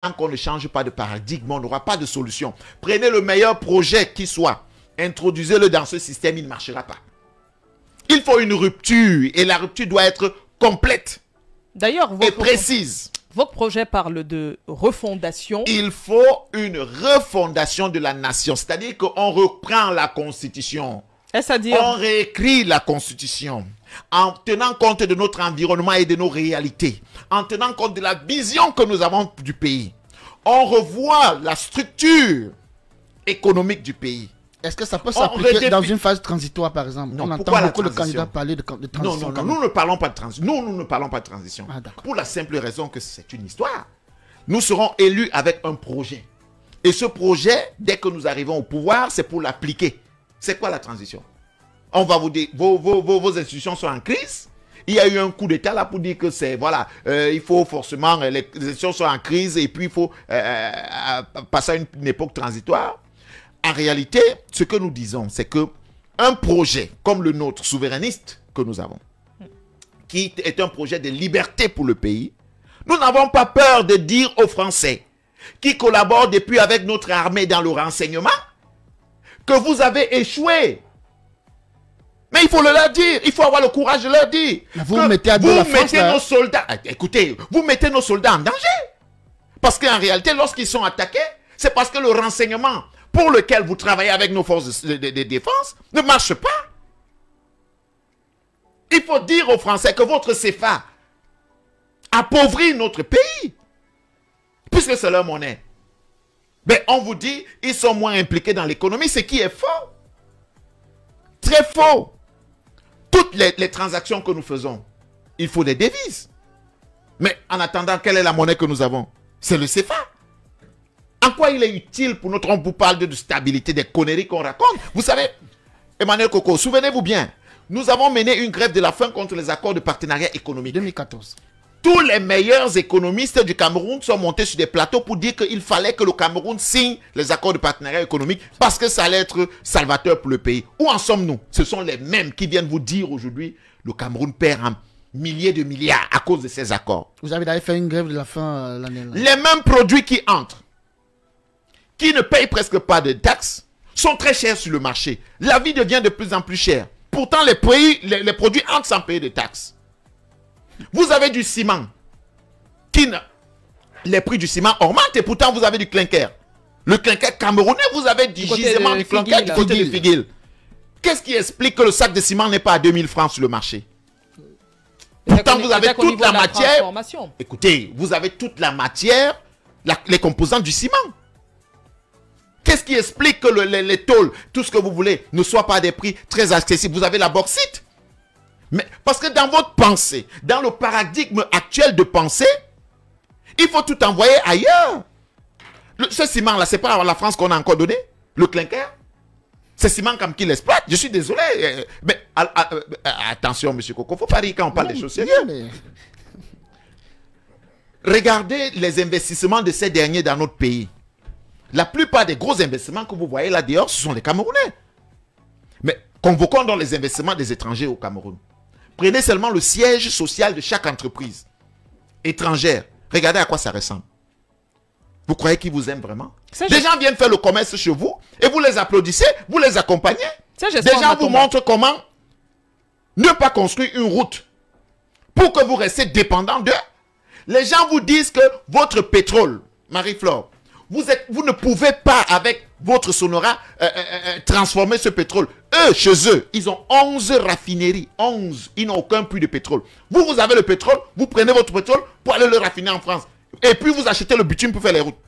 Tant qu'on ne change pas de paradigme, on n'aura pas de solution. Prenez le meilleur projet qui soit, introduisez-le dans ce système, il ne marchera pas. Il faut une rupture et la rupture doit être complète et précise. Votre projet parle de refondation. Il faut une refondation de la nation, c'est-à-dire qu'on reprend la Constitution. On réécrit la Constitution en tenant compte de notre environnement et de nos réalités, en tenant compte de la vision que nous avons du pays. On revoit la structure économique du pays. Est-ce que ça peut s'appliquer dans une phase transitoire, par exemple? Non, on entend beaucoup de candidats parler de transition. Non, nous ne parlons pas de transition. Nous ne parlons pas de transition. Pour la simple raison que c'est une histoire. Nous serons élus avec un projet. Et ce projet, dès que nous arrivons au pouvoir, c'est pour l'appliquer. C'est quoi la transition? On va vous dire, vos institutions sont en crise. Il y a eu un coup d'État là pour dire que c'est, voilà, il faut forcément, les institutions sont en crise et puis il faut passer à une époque transitoire. En réalité, ce que nous disons, c'est que un projet comme le nôtre, souverainiste que nous avons, qui est un projet de liberté pour le pays, nous n'avons pas peur de dire aux Français qui collaborent depuis avec notre armée dans le renseignement que vous avez échoué. Mais il faut le leur dire, il faut avoir le courage de leur dire. Vous mettez nos soldats, écoutez, vous mettez nos soldats en danger. Parce qu'en réalité, lorsqu'ils sont attaqués, c'est parce que le renseignement pour lequel vous travaillez avec nos forces de défense ne marche pas. Il faut dire aux Français que votre CFA appauvrit notre pays, puisque c'est leur monnaie. Mais on vous dit, ils sont moins impliqués dans l'économie, ce qui est faux. Très faux. Toutes les transactions que nous faisons, il faut des devises. Mais en attendant, quelle est la monnaie que nous avons? C'est le CFA. En quoi il est utile pour notre... On vous parle de stabilité, des conneries qu'on raconte. Vous savez, Emmanuel Coco, souvenez-vous bien, nous avons mené une grève de la faim contre les accords de partenariat économique. 2014. Tous les meilleurs économistes du Cameroun sont montés sur des plateaux pour dire qu'il fallait que le Cameroun signe les accords de partenariat économique parce que ça allait être salvateur pour le pays. Où en sommes-nous? Ce sont les mêmes qui viennent vous dire aujourd'hui le Cameroun perd un millier de milliards à cause de ces accords. Vous avez d'ailleurs fait une grève de la faim l'année dernière. Les mêmes produits qui entrent, qui ne payent presque pas de taxes, sont très chers sur le marché. La vie devient de plus en plus chère. Pourtant, les produits entrent sans payer de taxes. Vous avez du ciment. Les prix du ciment augmentent et pourtant vous avez du clinker. Le clinker camerounais, vous avez du gisement du clinker du côté de Figuil. Qu'est-ce qui explique que le sac de ciment n'est pas à 2000 francs sur le marché? Pourtant, vous avez toute la matière. Écoutez, vous avez toute la matière, les composants du ciment. Qu'est-ce qui explique que les tôles, tout ce que vous voulez, ne soit pas à des prix très accessibles? Vous avez la bauxite. Mais parce que dans votre pensée, dans le paradigme actuel de pensée, il faut tout envoyer ailleurs. Ce ciment-là, c'est pas à la France qu'on a encore donné? Le clinker? C'est ciment comme qui l'exploite. Je suis désolé. Mais attention, monsieur Coco, faut pas rire quand on parle des choses sérieuses. Mais... Regardez les investissements de ces derniers dans notre pays. La plupart des gros investissements que vous voyez là dehors, ce sont les Camerounais. Mais convoquons donc les investissements des étrangers au Cameroun. Prenez seulement le siège social de chaque entreprise étrangère. Regardez à quoi ça ressemble. Vous croyez qu'ils vous aiment vraiment? Des gens viennent faire le commerce chez vous et vous les applaudissez, vous les accompagnez. Des gens vous montrent comment ne pas construire une route pour que vous restez dépendant d'eux. Les gens vous disent que votre pétrole, Marie-Flore, vous ne pouvez pas, avec votre Sonora, transformer ce pétrole. Eux, chez eux, ils ont 11 raffineries. 11. Ils n'ont aucun puits de pétrole. Vous avez le pétrole, vous prenez votre pétrole pour aller le raffiner en France. Et puis, vous achetez le bitume pour faire les routes.